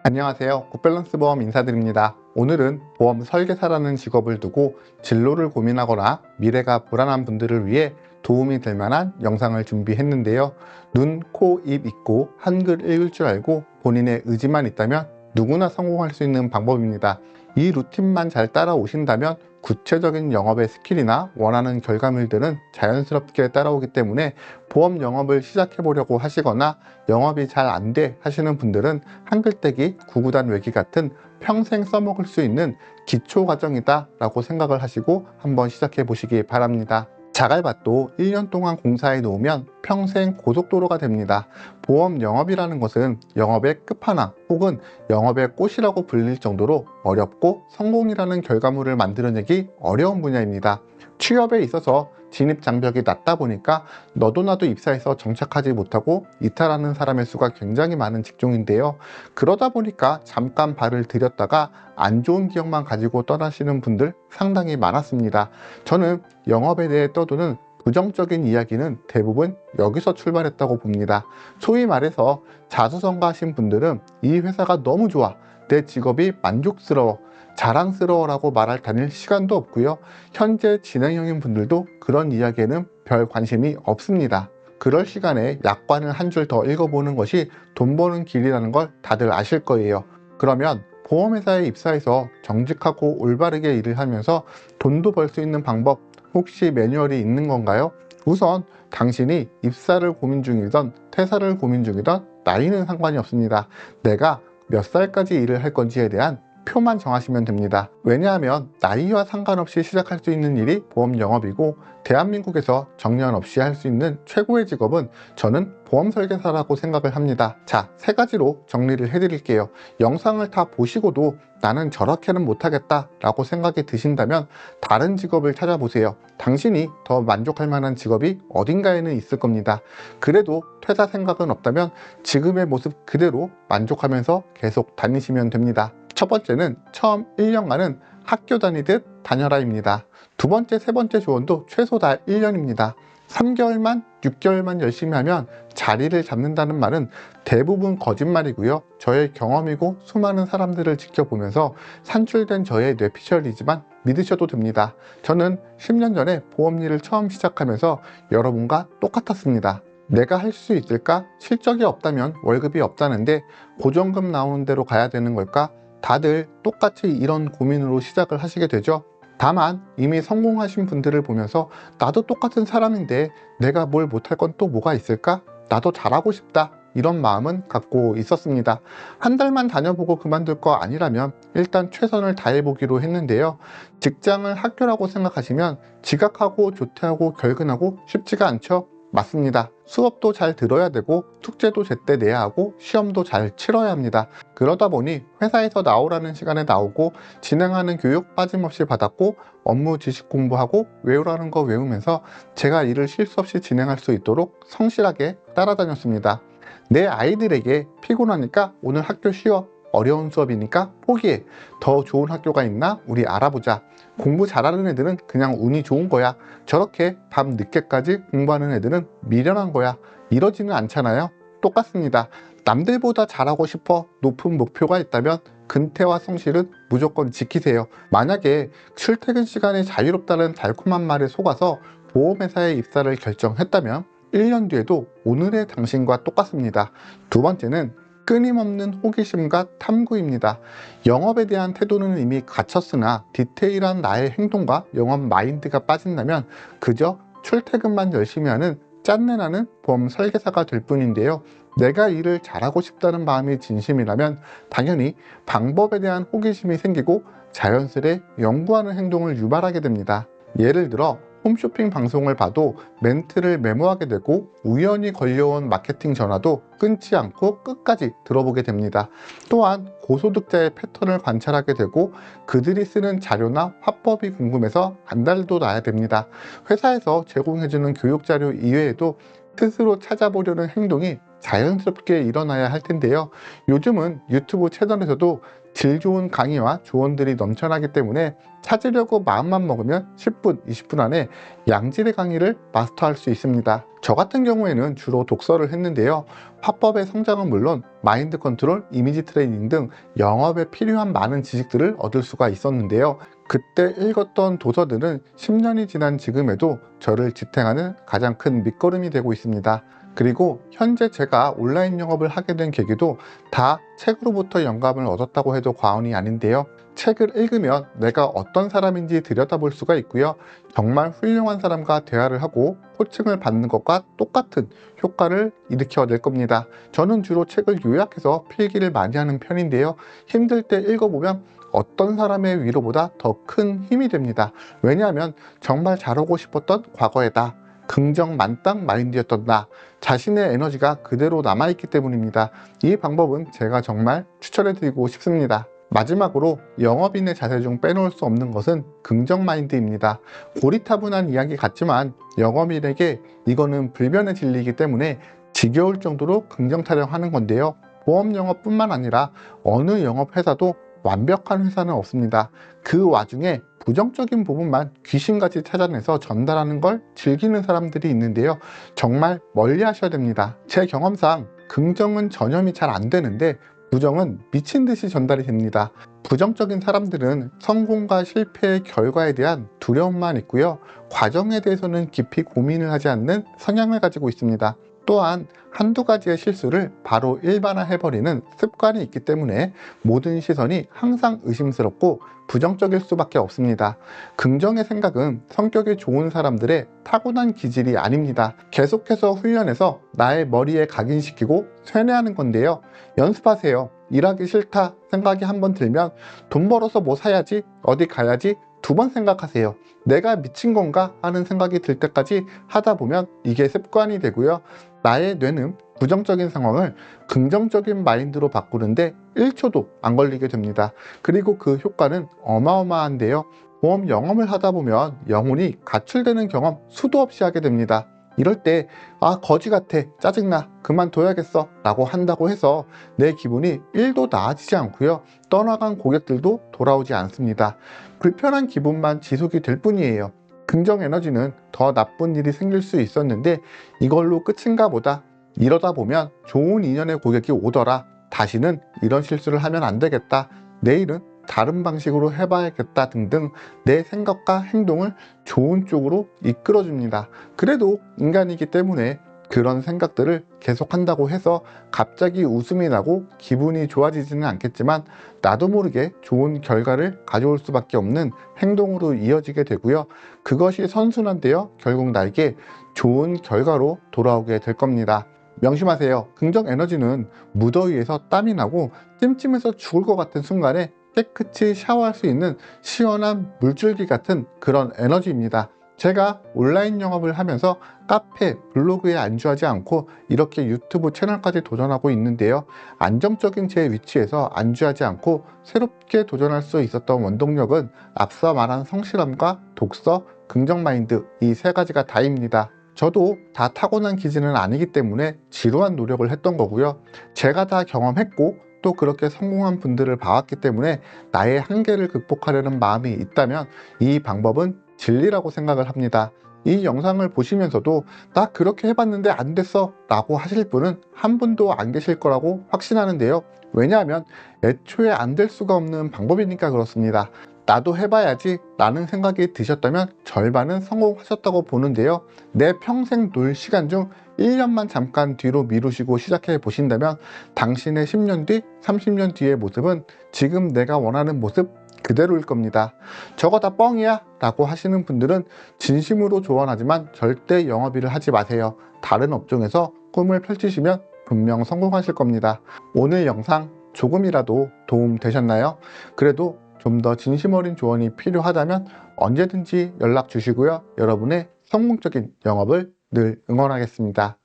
안녕하세요. 굿밸런스 보험 인사드립니다. 오늘은 보험 설계사라는 직업을 두고 진로를 고민하거나 미래가 불안한 분들을 위해 도움이 될 만한 영상을 준비했는데요. 눈, 코, 입 있고 한글 읽을 줄 알고 본인의 의지만 있다면 누구나 성공할 수 있는 방법입니다. 이 루틴만 잘 따라오신다면 구체적인 영업의 스킬이나 원하는 결과물들은 자연스럽게 따라오기 때문에 보험 영업을 시작해 보려고 하시거나 영업이 잘 안 돼 하시는 분들은 한글떼기, 구구단 외기 같은 평생 써먹을 수 있는 기초 과정이다 라고 생각을 하시고 한번 시작해 보시기 바랍니다. 자갈밭도 1년 동안 공사해 놓으면 평생 고속도로가 됩니다. 보험 영업이라는 것은 영업의 끝판왕 혹은 영업의 꽃이라고 불릴 정도로 어렵고 성공이라는 결과물을 만들어내기 어려운 분야입니다. 취업에 있어서 진입 장벽이 낮다 보니까 너도 나도 입사해서 정착하지 못하고 이탈하는 사람의 수가 굉장히 많은 직종인데요. 그러다 보니까 잠깐 발을 들였다가 안 좋은 기억만 가지고 떠나시는 분들 상당히 많았습니다. 저는 영업에 대해 떠도는 부정적인 이야기는 대부분 여기서 출발했다고 봅니다. 소위 말해서 자수성가하신 분들은 이 회사가 너무 좋아, 내 직업이 만족스러워, 자랑스러워라고 말할 다닐 시간도 없고요. 현재 진행형인 분들도 그런 이야기에는 별 관심이 없습니다. 그럴 시간에 약관을 한 줄 더 읽어보는 것이 돈 버는 길이라는 걸 다들 아실 거예요. 그러면 보험회사에 입사해서 정직하고 올바르게 일을 하면서 돈도 벌 수 있는 방법 혹시 매뉴얼이 있는 건가요? 우선 당신이 입사를 고민 중이든 퇴사를 고민 중이든 나이는 상관이 없습니다. 내가 몇 살까지 일을 할 건지에 대한 표만 정하시면 됩니다. 왜냐하면 나이와 상관없이 시작할 수 있는 일이 보험 영업이고 대한민국에서 정년 없이 할 수 있는 최고의 직업은 저는 보험 설계사라고 생각을 합니다. 자, 세 가지로 정리를 해드릴게요. 영상을 다 보시고도 나는 저렇게는 못하겠다 라고 생각이 드신다면 다른 직업을 찾아보세요. 당신이 더 만족할 만한 직업이 어딘가에는 있을 겁니다. 그래도 퇴사 생각은 없다면 지금의 모습 그대로 만족하면서 계속 다니시면 됩니다. 첫 번째는 처음 1년간은 학교 다니듯 다녀라입니다. 두 번째, 세 번째 조언도 최소 다 1년입니다. 3개월만, 6개월만 열심히 하면 자리를 잡는다는 말은 대부분 거짓말이고요. 저의 경험이고 수많은 사람들을 지켜보면서 산출된 저의 뇌피셜이지만 믿으셔도 됩니다. 저는 10년 전에 보험 일을 처음 시작하면서 여러분과 똑같았습니다. 내가 할 수 있을까? 실적이 없다면 월급이 없다는데 고정금 나오는 대로 가야 되는 걸까? 다들 똑같이 이런 고민으로 시작을 하시게 되죠. 다만 이미 성공하신 분들을 보면서 나도 똑같은 사람인데 내가 뭘 못할 건 또 뭐가 있을까? 나도 잘하고 싶다. 이런 마음은 갖고 있었습니다. 한 달만 다녀보고 그만둘 거 아니라면 일단 최선을 다해보기로 했는데요. 직장을 학교라고 생각하시면 지각하고 조퇴하고 결근하고 쉽지가 않죠. 맞습니다. 수업도 잘 들어야 되고 숙제도 제때 내야 하고 시험도 잘 치러야 합니다. 그러다 보니 회사에서 나오라는 시간에 나오고 진행하는 교육 빠짐없이 받았고 업무 지식 공부하고 외우라는 거 외우면서 제가 일을 실수 없이 진행할 수 있도록 성실하게 따라다녔습니다. 내 아이들에게 피곤하니까 오늘 학교 쉬어. 어려운 수업이니까 포기해. 더 좋은 학교가 있나? 우리 알아보자. 공부 잘하는 애들은 그냥 운이 좋은 거야. 저렇게 밤 늦게까지 공부하는 애들은 미련한 거야. 이러지는 않잖아요. 똑같습니다. 남들보다 잘하고 싶어 높은 목표가 있다면 근태와 성실은 무조건 지키세요. 만약에 출퇴근 시간이 자유롭다는 달콤한 말에 속아서 보험회사에 입사를 결정했다면 1년 뒤에도 오늘의 당신과 똑같습니다. 두 번째는 끊임없는 호기심과 탐구입니다. 영업에 대한 태도는 이미 갖췄으나 디테일한 나의 행동과 영업 마인드가 빠진다면 그저 출퇴근만 열심히 하는 짠내나는 보험 설계사가 될 뿐인데요. 내가 일을 잘하고 싶다는 마음이 진심이라면 당연히 방법에 대한 호기심이 생기고 자연스레 연구하는 행동을 유발하게 됩니다. 예를 들어 홈쇼핑 방송을 봐도 멘트를 메모하게 되고 우연히 걸려온 마케팅 전화도 끊지 않고 끝까지 들어보게 됩니다. 또한 고소득자의 패턴을 관찰하게 되고 그들이 쓰는 자료나 화법이 궁금해서 안달도 나야 됩니다. 회사에서 제공해주는 교육 자료 이외에도 스스로 찾아보려는 행동이 자연스럽게 일어나야 할 텐데요. 요즘은 유튜브 채널에서도 질 좋은 강의와 조언들이 넘쳐나기 때문에 찾으려고 마음만 먹으면 10분, 20분 안에 양질의 강의를 마스터할 수 있습니다. 저 같은 경우에는 주로 독서를 했는데요. 화법의 성장은 물론 마인드 컨트롤, 이미지 트레이닝 등 영업에 필요한 많은 지식들을 얻을 수가 있었는데요. 그때 읽었던 도서들은 10년이 지난 지금에도 저를 지탱하는 가장 큰 밑거름이 되고 있습니다. 그리고 현재 제가 온라인 영업을 하게 된 계기도 다 책으로부터 영감을 얻었다고 해도 과언이 아닌데요. 책을 읽으면 내가 어떤 사람인지 들여다볼 수가 있고요. 정말 훌륭한 사람과 대화를 하고 코칭을 받는 것과 똑같은 효과를 일으켜낼 겁니다. 저는 주로 책을 요약해서 필기를 많이 하는 편인데요. 힘들 때 읽어보면 어떤 사람의 위로보다 더 큰 힘이 됩니다. 왜냐하면 정말 잘하고 싶었던 과거에다 긍정 만땅 마인드였던 나 자신의 에너지가 그대로 남아있기 때문입니다. 이 방법은 제가 정말 추천해드리고 싶습니다. 마지막으로 영업인의 자세 중 빼놓을 수 없는 것은 긍정 마인드입니다. 고리타분한 이야기 같지만 영업인에게 이거는 불변의 진리이기 때문에 지겨울 정도로 긍정 타령하는 건데요. 보험 영업뿐만 아니라 어느 영업 회사도 완벽한 회사는 없습니다. 그 와중에 부정적인 부분만 귀신같이 찾아내서 전달하는 걸 즐기는 사람들이 있는데요. 정말 멀리 하셔야 됩니다. 제 경험상 긍정은 전염이 잘 안 되는데 부정은 미친 듯이 전달이 됩니다. 부정적인 사람들은 성공과 실패의 결과에 대한 두려움만 있고요. 과정에 대해서는 깊이 고민을 하지 않는 성향을 가지고 있습니다. 또한 한두 가지의 실수를 바로 일반화해버리는 습관이 있기 때문에 모든 시선이 항상 의심스럽고 부정적일 수밖에 없습니다. 긍정의 생각은 성격이 좋은 사람들의 타고난 기질이 아닙니다. 계속해서 훈련해서 나의 머리에 각인시키고 쇠뇌하는 건데요. 연습하세요. 일하기 싫다 생각이 한번 들면 돈 벌어서 뭐 사야지, 어디 가야지 두 번 생각하세요. 내가 미친 건가 하는 생각이 들 때까지 하다 보면 이게 습관이 되고요. 나의 뇌는 부정적인 상황을 긍정적인 마인드로 바꾸는데 1초도 안 걸리게 됩니다. 그리고 그 효과는 어마어마한데요. 보험 영업을 하다 보면 영혼이 가출되는 경험 수도 없이 하게 됩니다. 이럴 때 거지 같아, 짜증나, 그만둬야겠어 라고 한다고 해서 내 기분이 1도 나아지지 않고요. 떠나간 고객들도 돌아오지 않습니다. 불편한 기분만 지속이 될 뿐이에요. 긍정 에너지는 더 나쁜 일이 생길 수 있었는데 이걸로 끝인가 보다. 이러다 보면 좋은 인연의 고객이 오더라. 다시는 이런 실수를 하면 안 되겠다. 내일은 다른 방식으로 해봐야겠다 등등 내 생각과 행동을 좋은 쪽으로 이끌어줍니다. 그래도 인간이기 때문에 그런 생각들을 계속한다고 해서 갑자기 웃음이 나고 기분이 좋아지지는 않겠지만 나도 모르게 좋은 결과를 가져올 수밖에 없는 행동으로 이어지게 되고요. 그것이 선순환되어 결국 나에게 좋은 결과로 돌아오게 될 겁니다. 명심하세요. 긍정 에너지는 무더위에서 땀이 나고 찜찜해서 죽을 것 같은 순간에 깨끗이 샤워할 수 있는 시원한 물줄기 같은 그런 에너지입니다. 제가 온라인 영업을 하면서 카페, 블로그에 안주하지 않고 이렇게 유튜브 채널까지 도전하고 있는데요. 안정적인 제 위치에서 안주하지 않고 새롭게 도전할 수 있었던 원동력은 앞서 말한 성실함과 독서, 긍정 마인드 이 세 가지가 다입니다. 저도 다 타고난 기질은 아니기 때문에 지루한 노력을 했던 거고요. 제가 다 경험했고 또 그렇게 성공한 분들을 봐왔기 때문에 나의 한계를 극복하려는 마음이 있다면 이 방법은 진리라고 생각을 합니다. 이 영상을 보시면서도 나 그렇게 해봤는데 안 됐어 라고 하실 분은 한 분도 안 계실 거라고 확신하는데요. 왜냐하면 애초에 안 될 수가 없는 방법이니까 그렇습니다. 나도 해봐야지 라는 생각이 드셨다면 절반은 성공하셨다고 보는데요. 내 평생 놀 시간 중 1년만 잠깐 뒤로 미루시고 시작해 보신다면 당신의 10년 뒤, 30년 뒤의 모습은 지금 내가 원하는 모습 그대로일 겁니다. 저거 다 뻥이야 라고 하시는 분들은 진심으로 조언하지만 절대 영업일을 하지 마세요. 다른 업종에서 꿈을 펼치시면 분명 성공하실 겁니다. 오늘 영상 조금이라도 도움 되셨나요? 그래도 좀 더 진심 어린 조언이 필요하다면 언제든지 연락 주시고요. 여러분의 성공적인 영업을 늘 응원하겠습니다.